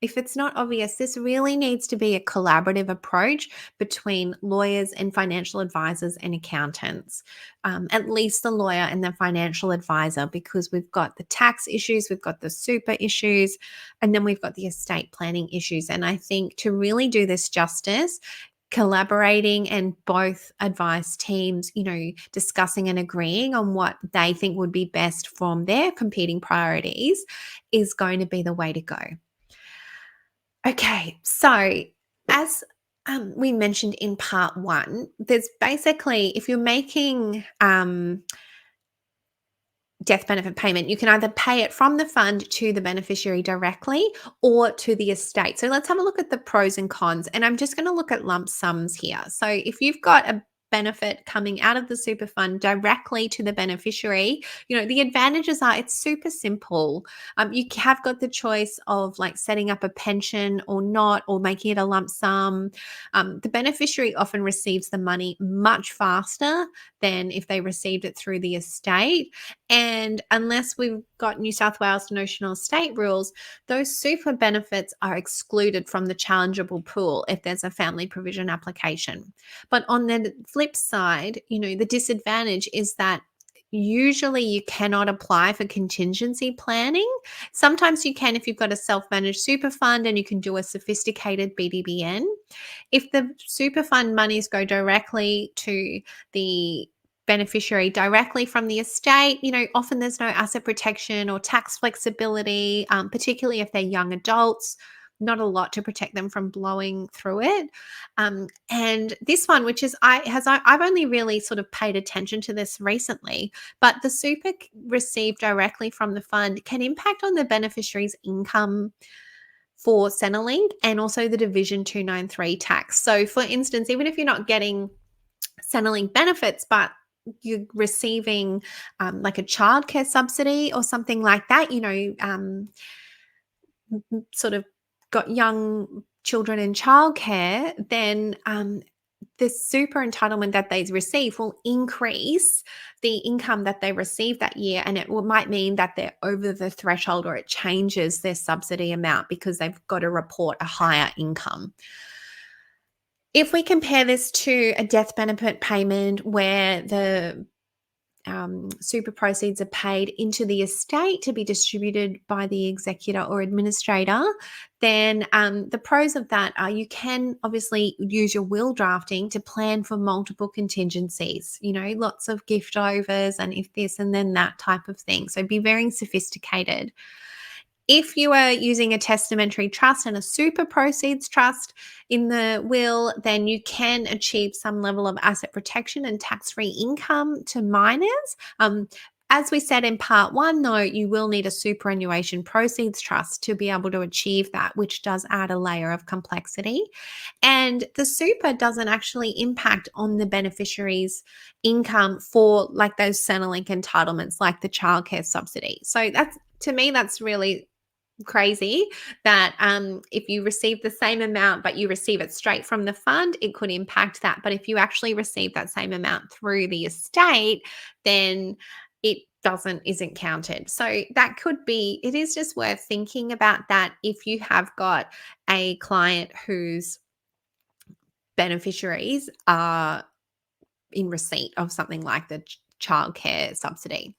if it's not obvious, this really needs to be a collaborative approach between lawyers and financial advisors and accountants, at least the lawyer and the financial advisor, because we've got the tax issues, we've got the super issues, and then we've got the estate planning issues. And I think to really do this justice, collaborating and both advice teams, discussing and agreeing on what they think would be best from their competing priorities is going to be the way to go. Okay, so as we mentioned in part one, there's basically, if you're making death benefit payment, you can either pay it from the fund to the beneficiary directly or to the estate. So let's have a look at the pros and cons. And I'm just going to look at lump sums here. So if you've got a benefit coming out of the super fund directly to the beneficiary, the advantages are it's super simple. You have got the choice of like setting up a pension or not, or making it a lump sum. The beneficiary often receives the money much faster than if they received it through the estate. And unless we've got New South Wales notional estate rules, those super benefits are excluded from the challengeable pool if there's a family provision application. But on the flip side, the disadvantage is that usually you cannot apply for contingency planning. Sometimes you can if you've got a self-managed super fund and you can do a sophisticated BDBN. If the super fund monies go directly to the beneficiary directly from the estate, often there's no asset protection or tax flexibility, particularly if they're young adults. Not a lot to protect them from blowing through it. And this one, which is I've only really sort of paid attention to this recently, but the super received directly from the fund can impact on the beneficiary's income for Centrelink and also the Division 293 tax. So for instance, even if you're not getting Centrelink benefits, but you're receiving like a childcare subsidy or something like that, sort of got young children in childcare, then the super entitlement that they receive will increase the income that they receive that year. And it might mean that they're over the threshold, or it changes their subsidy amount because they've got to report a higher income. If we compare this to a death benefit payment where the super proceeds are paid into the estate to be distributed by the executor or administrator, then the pros of that are you can obviously use your will drafting to plan for multiple contingencies, lots of gift overs and if this and then that type of thing. So be very sophisticated. If you are using a testamentary trust and a super proceeds trust in the will, then you can achieve some level of asset protection and tax-free income to minors. As we said in part one, though, you will need a superannuation proceeds trust to be able to achieve that, which does add a layer of complexity. And the super doesn't actually impact on the beneficiary's income for like those Centrelink entitlements, like the childcare subsidy. So to me, that's really crazy that if you receive the same amount but you receive it straight from the fund, it could impact that. But if you actually receive that same amount through the estate, then it isn't counted. So that could be, it is just worth thinking about that if you have got a client whose beneficiaries are in receipt of something like the childcare subsidy.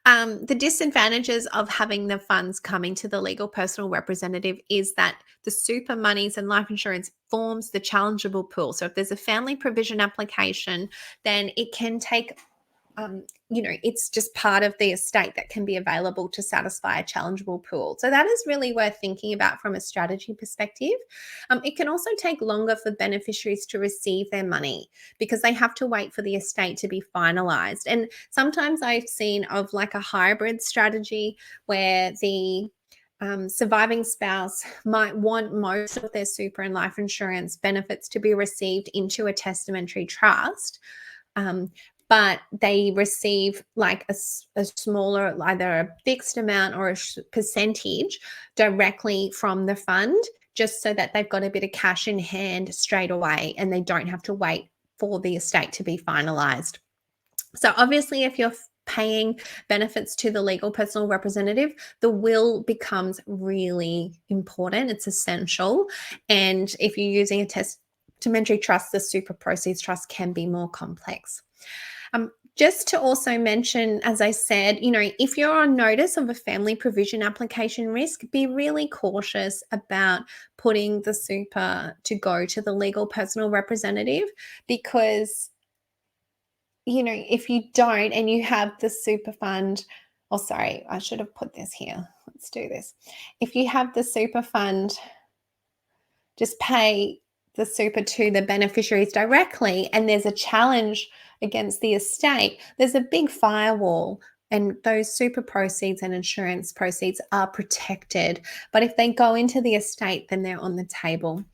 The disadvantages of having the funds coming to the legal personal representative is that the super monies and life insurance forms the challengeable pool. So if there's a family provision application, then it can take it's just part of the estate that can be available to satisfy a challengeable pool. So that is really worth thinking about from a strategy perspective. It can also take longer for beneficiaries to receive their money because they have to wait for the estate to be finalized. And sometimes I've seen of like a hybrid strategy where the surviving spouse might want most of their super and life insurance benefits to be received into a testamentary trust. But they receive like a smaller, either a fixed amount or a percentage directly from the fund, just so that they've got a bit of cash in hand straight away and they don't have to wait for the estate to be finalized. So obviously, if you're paying benefits to the legal personal representative, the will becomes really important. It's essential. And if you're using a testamentary trust, the super proceeds trust can be more complex. Just to also mention, as I said, if you're on notice of a family provision application risk, be really cautious about putting the super to go to the legal personal representative, because if you don't and you have the super fund, sorry, I should have put this here. Let's do this. If you have the super fund, just pay the super to the beneficiaries directly, and there's a challenge against the estate, there's a big firewall, and those super proceeds and insurance proceeds are protected. But if they go into the estate, then they're on the table.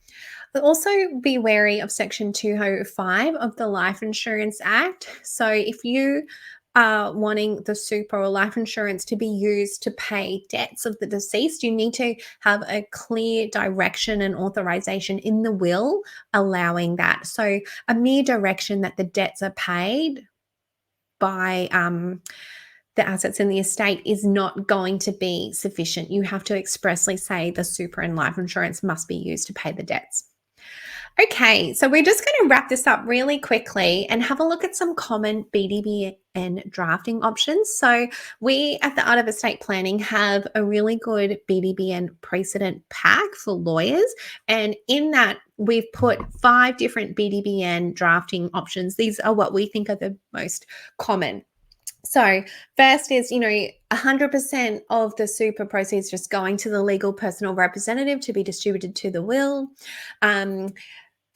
But also be wary of Section 205 of the Life Insurance Act. So if you are wanting the super or life insurance to be used to pay debts of the deceased, you need to have a clear direction and authorization in the will allowing that. So a mere direction that the debts are paid by the assets in the estate is not going to be sufficient. You have to expressly say the super and life insurance must be used to pay the debts. Okay, so we're just going to wrap this up really quickly and have a look at some common BDBN drafting options. So we at the Art of Estate Planning have a really good BDBN precedent pack for lawyers. And in that, we've put 5 different BDBN drafting options. These are what we think are the most common. So first is, 100% of the super proceeds just going to the legal personal representative to be distributed to the will.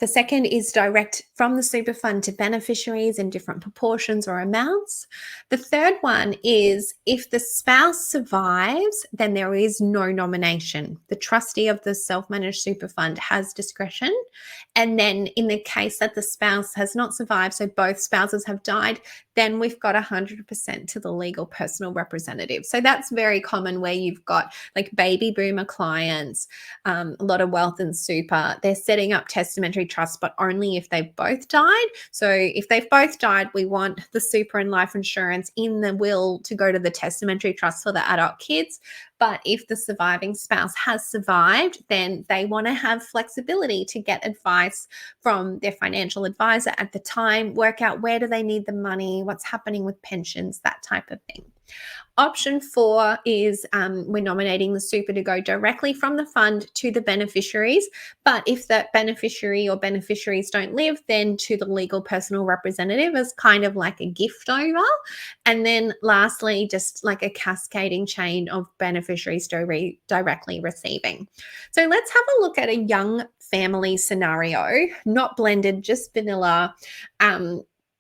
The second is direct from the super fund to beneficiaries in different proportions or amounts. The third one is if the spouse survives, then there is no nomination. The trustee of the self-managed super fund has discretion. And then in the case that the spouse has not survived, so both spouses have died, then we've got 100% to the legal personal representative. So that's very common where you've got like baby boomer clients, a lot of wealth and super. They're setting up testamentary trusts, but only if they've both died. So if they've both died, we want the super and life insurance in the will to go to the testamentary trust for the adult kids. But if the surviving spouse has survived, then they want to have flexibility to get advice from their financial advisor at the time, work out where do they need the money, what's happening with pensions, that type of thing. Option 4 is we're nominating the super to go directly from the fund to the beneficiaries. But if that beneficiary or beneficiaries don't live, then to the legal personal representative as kind of like a gift over. And then lastly, just like a cascading chain of beneficiaries directly receiving. So let's have a look at a young family scenario, not blended, just vanilla.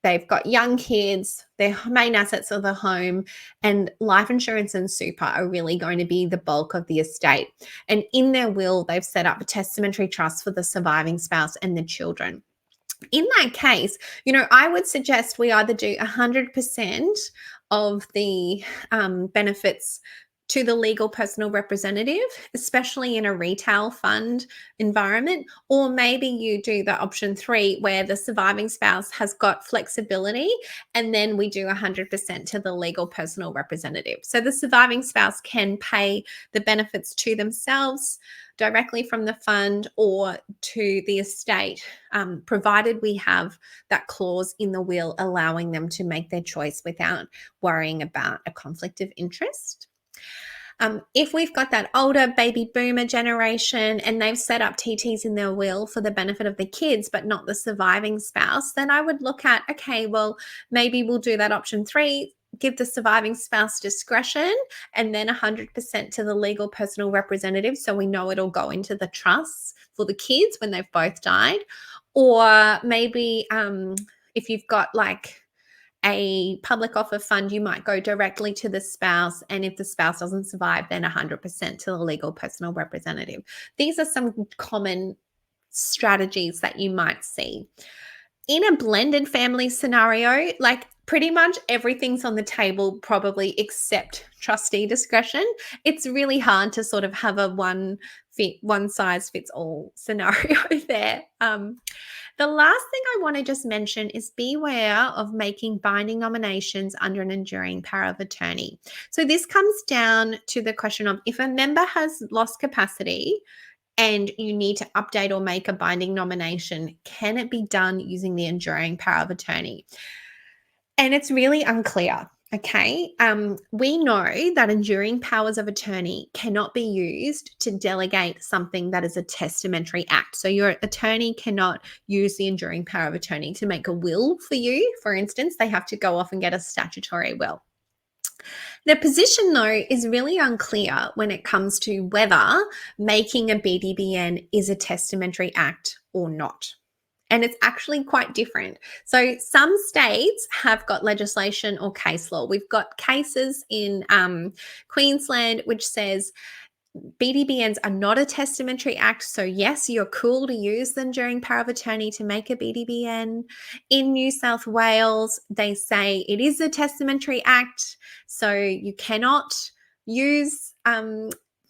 They've got young kids, their main assets are the home, and life insurance and super are really going to be the bulk of the estate. And in their will, they've set up a testamentary trust for the surviving spouse and the children. In that case, I would suggest we either do 100% of the benefits to the legal personal representative, especially in a retail fund environment, or maybe you do the option 3 where the surviving spouse has got flexibility and then we do 100% to the legal personal representative. So the surviving spouse can pay the benefits to themselves directly from the fund or to the estate, provided we have that clause in the will allowing them to make their choice without worrying about a conflict of interest. If we've got that older baby boomer generation and they've set up TTs in their will for the benefit of the kids, but not the surviving spouse, then I would look at, okay, well, maybe we'll do that option 3, give the surviving spouse discretion, and then 100% to the legal personal representative. So we know it'll go into the trusts for the kids when they've both died. Or maybe if you've got like a public offer fund, you might go directly to the spouse. And if the spouse doesn't survive, then 100% to the legal personal representative. These are some common strategies that you might see. In a blended family scenario, like pretty much everything's on the table, probably except trustee discretion. It's really hard to sort of have a one size fits all scenario there. The last thing I want to just mention is beware of making binding nominations under an enduring power of attorney. So this comes down to the question of if a member has lost capacity and you need to update or make a binding nomination, can it be done using the enduring power of attorney? And it's really unclear. Okay. We know that enduring powers of attorney cannot be used to delegate something that is a testamentary act. So your attorney cannot use the enduring power of attorney to make a will for you. For instance, they have to go off and get a statutory will. The position, though, is really unclear when it comes to whether making a BDBN is a testamentary act or not. And it's actually quite different. So some states have got legislation or case law. We've got cases in Queensland which says BDBNs are not a testamentary act. So yes, you're cool to use them during power of attorney to make a BDBN. In New South Wales, they say it is a testamentary act. So you cannot use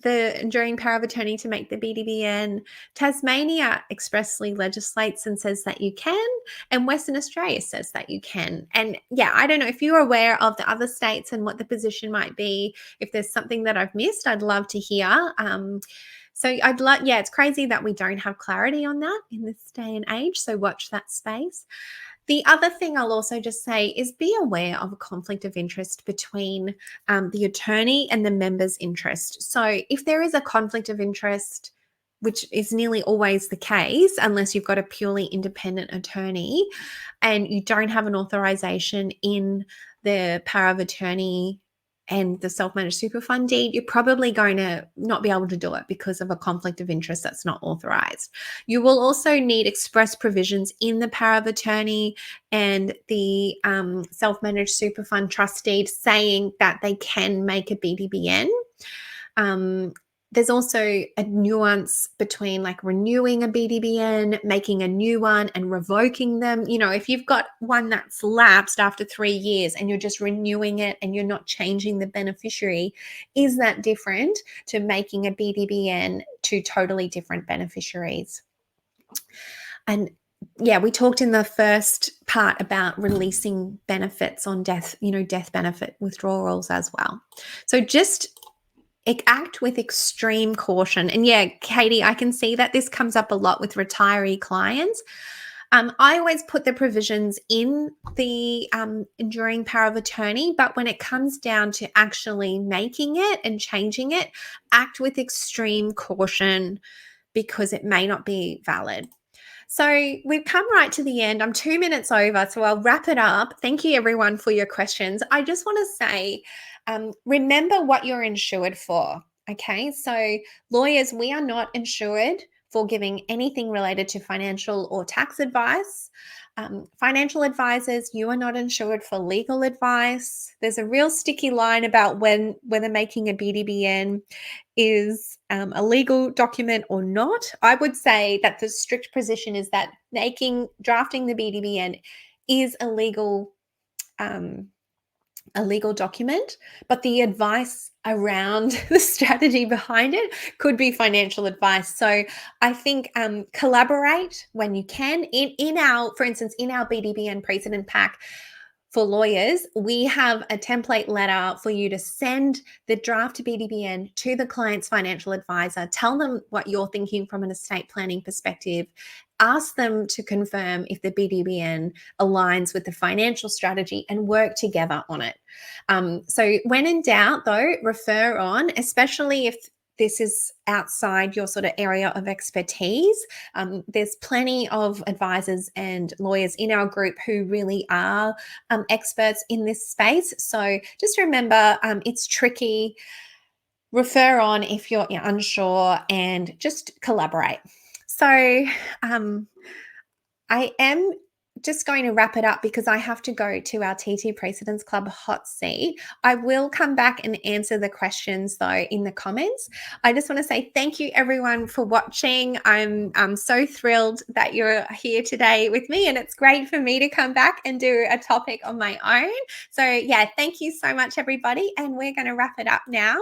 the enduring power of attorney to make the BDBN. Tasmania expressly legislates and says that you can, and Western Australia says that you can. And yeah, I don't know if you're aware of the other states and what the position might be. If there's something that I've missed, I'd love to hear. So it's crazy that we don't have clarity on that in this day and age. So watch that space. The other thing I'll also just say is be aware of a conflict of interest between the attorney and the member's interest. So if there is a conflict of interest, which is nearly always the case, unless you've got a purely independent attorney and you don't have an authorization in the power of attorney and the self-managed super fund deed, you're probably going to not be able to do it because of a conflict of interest that's not authorized. You will also need express provisions in the power of attorney and the self-managed super fund trust deed saying that they can make a BDBN. There's also a nuance between like renewing a BDBN, making a new one and revoking them. You know, if you've got one that's lapsed after 3 years and you're just renewing it and you're not changing the beneficiary, is that different to making a BDBN to totally different beneficiaries? And yeah, we talked in the first part about releasing benefits on death, death benefit withdrawals as well. So just act with extreme caution. And yeah, Katie, I can see that this comes up a lot with retiree clients. I always put the provisions in the enduring power of attorney, but when it comes down to actually making it and changing it, act with extreme caution because it may not be valid. So we've come right to the end. I'm 2 minutes over, so I'll wrap it up. Thank you, everyone, for your questions. I just want to say, remember what you're insured for. Okay, so lawyers, we are not insured for giving anything related to financial or tax advice. Financial advisors, you are not insured for legal advice. There's a real sticky line about whether making a BDBN is a legal document or not. I would say that the strict position is that drafting the BDBN is a legal document, but the advice around the strategy behind it could be financial advice. So I think collaborate when you can. For instance, in our BDBN precedent pack for lawyers, we have a template letter for you to send the draft BDBN to the client's financial advisor. Tell them what you're thinking from an estate planning perspective. Ask them to confirm if the BDBN aligns with the financial strategy and work together on it. So when in doubt, though, refer on, especially if this is outside your sort of area of expertise. There's plenty of advisors and lawyers in our group who really are experts in this space. So just remember, it's tricky. Refer on if you're unsure and just collaborate. So I am just going to wrap it up because I have to go to our TT Precedents Club hot seat. I will come back and answer the questions though in the comments. I just want to say thank you everyone for watching. I'm so thrilled that you're here today with me, and it's great for me to come back and do a topic on my own. So yeah, thank you so much everybody, and we're going to wrap it up now.